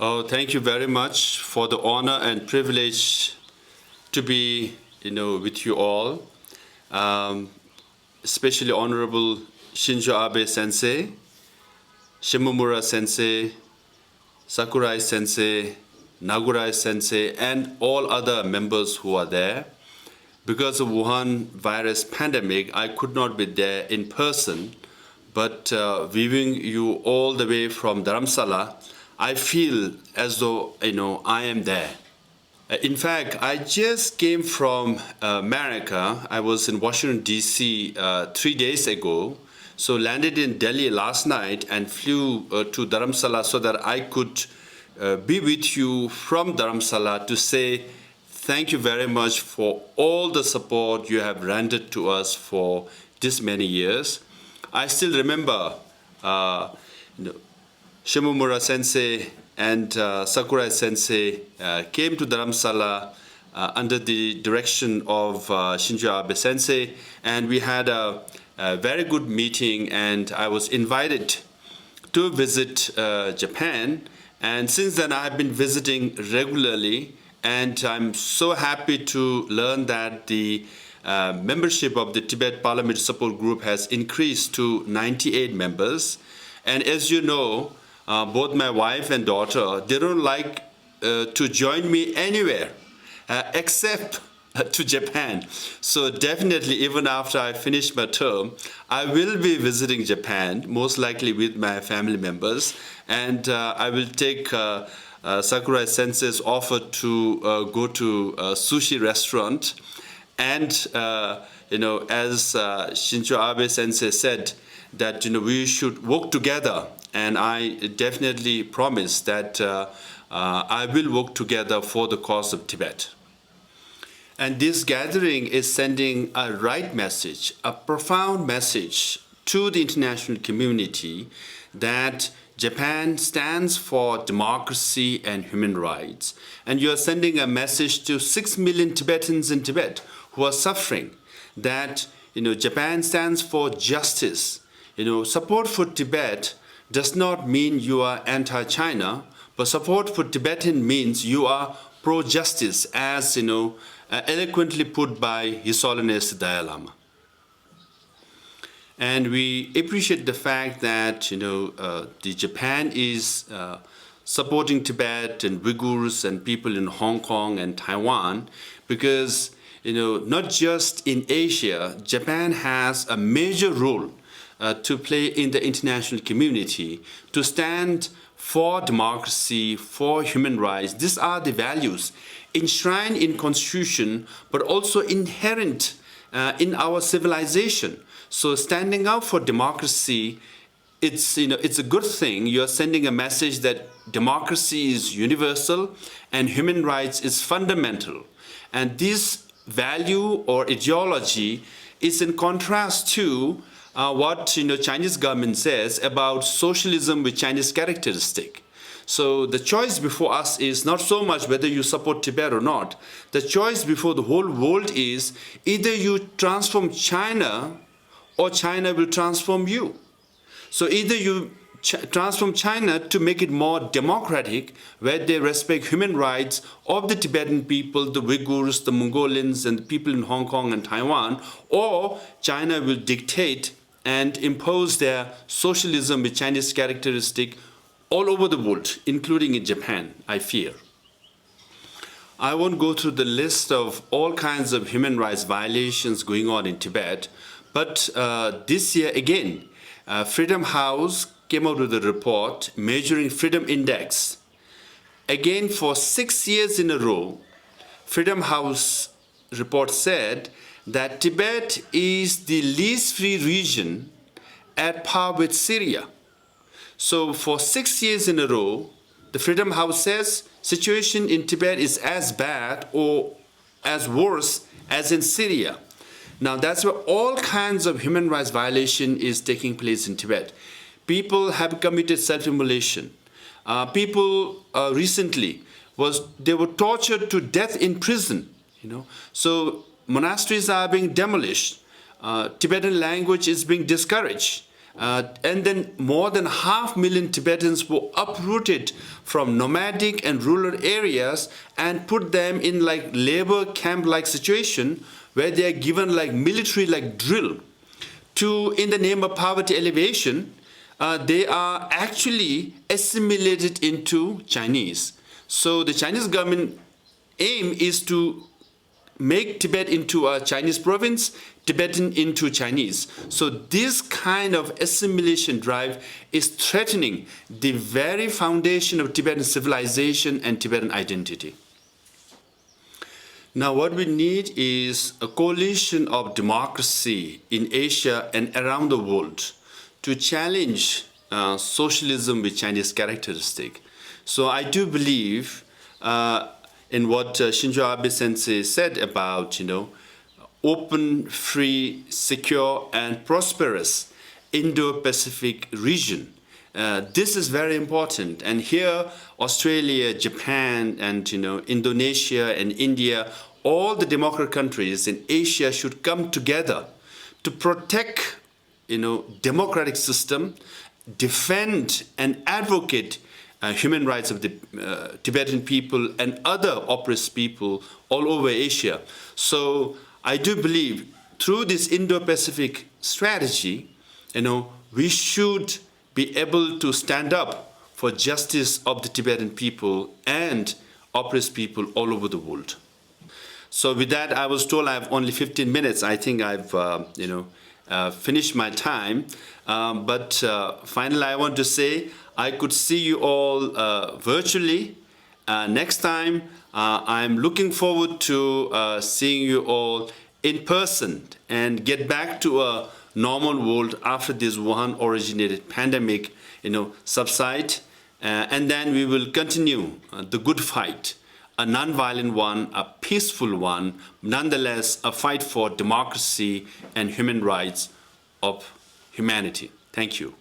Oh, thank you very much for the honor and privilege to be, with you all. Especially Honorable Shinzo Abe Sensei, Shimomura Sensei, Sakurai Sensei, Nagurai Sensei, and all other members who are there. Because of Wuhan virus pandemic, I could not be there in person, but viewing you all the way from Dharamsala, I feel as though, I am there. In fact, I just came from America. I was in Washington, D.C. 3 days ago. So landed in Delhi last night and flew to Dharamsala so that I could be with you from Dharamsala to say thank you very much for all the support you have rendered to us for this many years. I still remember Shimomura Sensei and Sakurai Sensei came to Dharamsala under the direction of Shinzo Abe Sensei, and we had a very good meeting, and I was invited to visit Japan. And since then, I have been visiting regularly, and I'm so happy to learn that the membership of the Tibet Parliamentary Support Group has increased to 98 members. And as you know, both my wife and daughter, they don't like to join me anywhere except to Japan. So definitely, even after I finish my term, I will be visiting Japan, most likely with my family members, and I will take Sakurai Sensei's offer to go to a sushi restaurant. And, as Shinzo Abe Sensei said, that, we should work together. And I definitely promise that I will work together for the cause of Tibet. And this gathering is sending a right message, a profound message to the international community that Japan stands for democracy and human rights. And you are sending a message to 6 million Tibetans in Tibet who are suffering that, Japan stands for justice. Support for Tibet does not mean you are anti-China, but support for Tibetan means you are pro-justice, as eloquently put by His Holiness Dalai Lama. And we appreciate the fact that the Japan is supporting Tibet and Uyghurs and people in Hong Kong and Taiwan, because not just in Asia, Japan has a major role to play in the international community, to stand for democracy, for human rights. These are the values enshrined in Constitution, but also inherent in our civilization. So standing up for democracy, it's a good thing. You're sending a message that democracy is universal and human rights is fundamental. And this value or ideology is in contrast to what Chinese government says about socialism with Chinese characteristic. So the choice before us is not so much whether you support Tibet or not. The choice before the whole world is either you transform China or China will transform you. So either you transform China to make it more democratic, where they respect human rights of the Tibetan people, the Uyghurs, the Mongolians, and the people in Hong Kong and Taiwan, or China will dictate and impose their socialism with Chinese characteristic all over the world, including in Japan, I fear. I won't go through the list of all kinds of human rights violations going on in Tibet, but this year again, Freedom House came out with a report measuring Freedom Index. Again, for 6 years in a row, Freedom House report said that Tibet is the least free region at par with Syria. So for 6 years in a row, the Freedom House says situation in Tibet is as bad or as worse as in Syria. Now that's where all kinds of human rights violation is taking place in Tibet. People have committed self-immolation. People recently they were tortured to death in prison. So monasteries are being demolished. Tibetan language is being discouraged. And then more than 500,000 Tibetans were uprooted from nomadic and rural areas and put them in like labor camp-like situation where they are given like military like drill to, in the name of poverty elevation, they are actually assimilated into Chinese. So the Chinese government aim is to make Tibet into a Chinese province, Tibetan into Chinese. So this kind of assimilation drive is threatening the very foundation of Tibetan civilization and Tibetan identity. Now what we need is a coalition of democracy in Asia and around the world to challenge socialism with Chinese characteristic. So I do believe in what Shinzo Abe Sensei said about, open, free, secure, and prosperous Indo-Pacific region. This is very important. And here, Australia, Japan, and Indonesia and India, all the democratic countries in Asia should come together to protect, democratic system, defend and advocate human rights of the Tibetan people and other oppressed people all over Asia. So I do believe through this Indo-Pacific strategy, we should be able to stand up for justice of the Tibetan people and oppressed people all over the world. So with that, I was told I have only 15 minutes. I think I've, finished my time. But finally, I want to say I could see you all virtually. Next time, I'm looking forward to seeing you all in person and get back to a normal world after this Wuhan-originated pandemic, subside. And then we will continue the good fight, a non-violent one, a peaceful one, nonetheless a fight for democracy and human rights of humanity. Thank you.